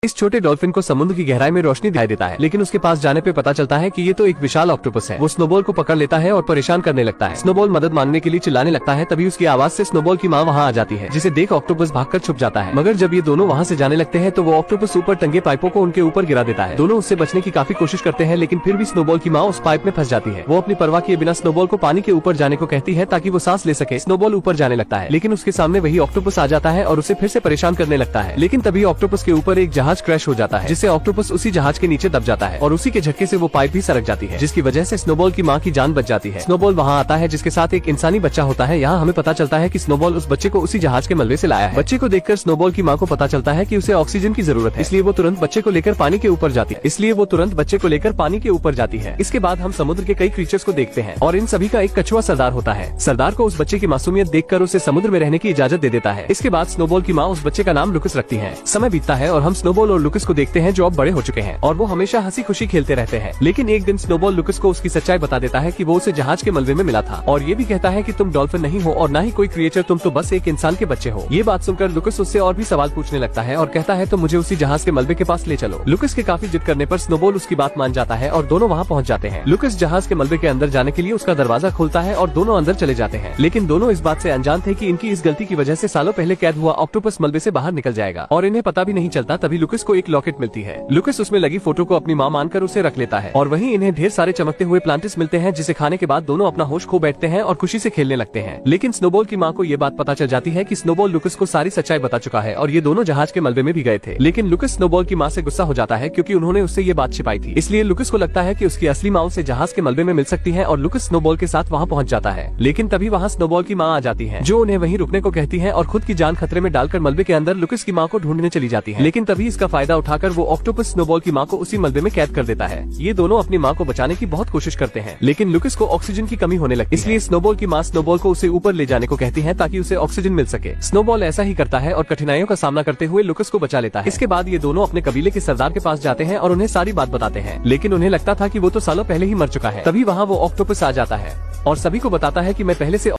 इस छोटे डॉल्फिन को समुद्र की गहराई में रोशनी दिखाई देता है, लेकिन उसके पास जाने पे पता चलता है कि ये तो एक विशाल ऑक्टोपस है। वो स्नोबॉल को पकड़ लेता है और परेशान करने लगता है। स्नोबॉल मदद मांगने के लिए चिल्लाने लगता है, तभी उसकी आवाज से स्नोबॉल की माँ वहाँ आ जाती है, जिसे देख ऑक्टोपस भागकर छुप जाता है। मगर जब ये दोनों वहाँ से जाने लगते हैं तो वो ऑक्टोपस ऊपर टंगे पाइपों को उनके ऊपर गिरा देता है। दोनों उससे बचने की काफी कोशिश करते हैं, लेकिन फिर भी स्नोबॉल की माँ उस पाइप में फंस जाती है। वो अपनी परवाह किए बिना स्नोबॉल को पानी के ऊपर जाने को कहती है ताकि वो सांस ले सके। स्नोबॉल ऊपर जाने लगता है, लेकिन उसके सामने वही ऑक्टोपस आ जाता है और उसे फिर से परेशान करने लगता है। लेकिन तभी ऑक्टोपस के ऊपर एक जहाज क्रैश हो जाता है, जिससे ऑक्टोपस उसी जहाज के नीचे दब जाता है और उसी के झटके से वो पाइप भी सरक जाती है, जिसकी वजह से स्नोबॉल की माँ की जान बच जाती है। स्नोबॉल वहाँ आता है, जिसके साथ एक इंसानी बच्चा होता है। यहाँ हमें पता चलता है कि स्नोबॉल उस बच्चे को उसी जहाज के मलबे से लाया है। बच्चे को देखकर स्नोबॉल की माँ को पता चलता है कि उसे ऑक्सीजन की जरूरत है, इसलिए वो तुरंत बच्चे को लेकर पानी के ऊपर जाती है। इसके बाद हम समुद्र के कई क्रीचर्स को देखते हैं और इन सभी का एक कछुआ सरदार होता है। सरदार को उस बच्चे की मासूमियत देखकर उसे समुद्र में रहने की इजाजत दे देता है। इसके बाद स्नोबॉल की माँ उस बच्चे का नाम लुकस रखती है। समय बीतता है और हम स्नोबॉल और लुकस को देखते हैं, जो अब बड़े हो चुके हैं और वो हमेशा हंसी खुशी खेलते रहते हैं। लेकिन एक दिन स्नोबॉल लुकस को उसकी सच्चाई बता देता है कि वो उसे जहाज के मलबे में मिला था और ये भी कहता है कि तुम डॉल्फिन नहीं हो और न ही कोई क्रिएचर, तुम तो बस एक इंसान के बच्चे हो। ये बात सुनकर लुकस उससे और भी सवाल पूछने लगता है और कहता है तो मुझे उसी जहाज के मलबे के पास ले चलो। लुकस के काफी जिद करने पर स्नोबॉल उसकी बात मान जाता है और दोनों वहाँ पहुँच जाते हैं। लुकस जहाज के मलबे के अंदर जाने के लिए उसका दरवाजा खोलता है और दोनों अंदर चले जाते हैं, लेकिन दोनों इस बात से अनजान थे कि इनकी इस गलती की वजह से सालों पहले कैद हुआ ऑक्टोपस मलबे से बाहर निकल जाएगा और इन्हें पता भी नहीं चलता। तभी लुकस को एक लॉकेट मिलती है। लुकस उसमें लगी फोटो को अपनी माँ मानकर उसे रख लेता है और वहीं इन्हें ढेर सारे चमकते हुए प्लांटिस मिलते हैं, जिसे खाने के बाद दोनों अपना होश खो बैठते हैं और खुशी से खेलने लगते हैं। लेकिन स्नोबॉल की माँ को ये बात पता चल जाती है कि स्नोबॉल लुकस को सारी सच्चाई बता चुका है और ये दोनों जहाज के मलबे में भी गए थे। लेकिन लुकस स्नोबॉल की माँ से गुस्सा हो जाता है, क्योंकि उन्होंने उससे ये बात छिपाई थी। इसलिए लुकस को लगता है कि उसकी असली माँ उसे जहाज के मलबे में मिल सकती है और लुकस स्नोबॉल के साथ वहाँ पहुँच जाता है। लेकिन तभी वहाँ स्नोबॉल की माँ आ जाती है, जो उन्हें वहीं रुकने को कहती है और खुद की जान खतरे में डालकर मलबे के अंदर लुकस की माँ को ढूंढने चली जाती है। लेकिन तभी इसका फायदा उठाकर वो ऑक्टोपस स्नोबॉल की माँ को उसी मलबे में कैद कर देता है। ये दोनों अपनी माँ को बचाने की बहुत कोशिश करते हैं, लेकिन लुकस को ऑक्सीजन की कमी होने लगती है। इसलिए स्नोबॉल की माँ स्नोबॉल को उसे ऊपर ले जाने को कहती है ताकि उसे ऑक्सीजन मिल सके। स्नोबॉल ऐसा ही करता है और कठिनाइयों का सामना करते हुए लुकस को बचा लेता है। इसके बाद ये दोनों अपने कबीले के सरदार के पास जाते हैं और उन्हें सारी बात बताते हैं, लेकिन उन्हें लगता था कि वो तो सालों पहले ही मर चुका है। तभी वहाँ वो ऑक्टोपस आ जाता है और सभी को बताता है कि मैं पहले से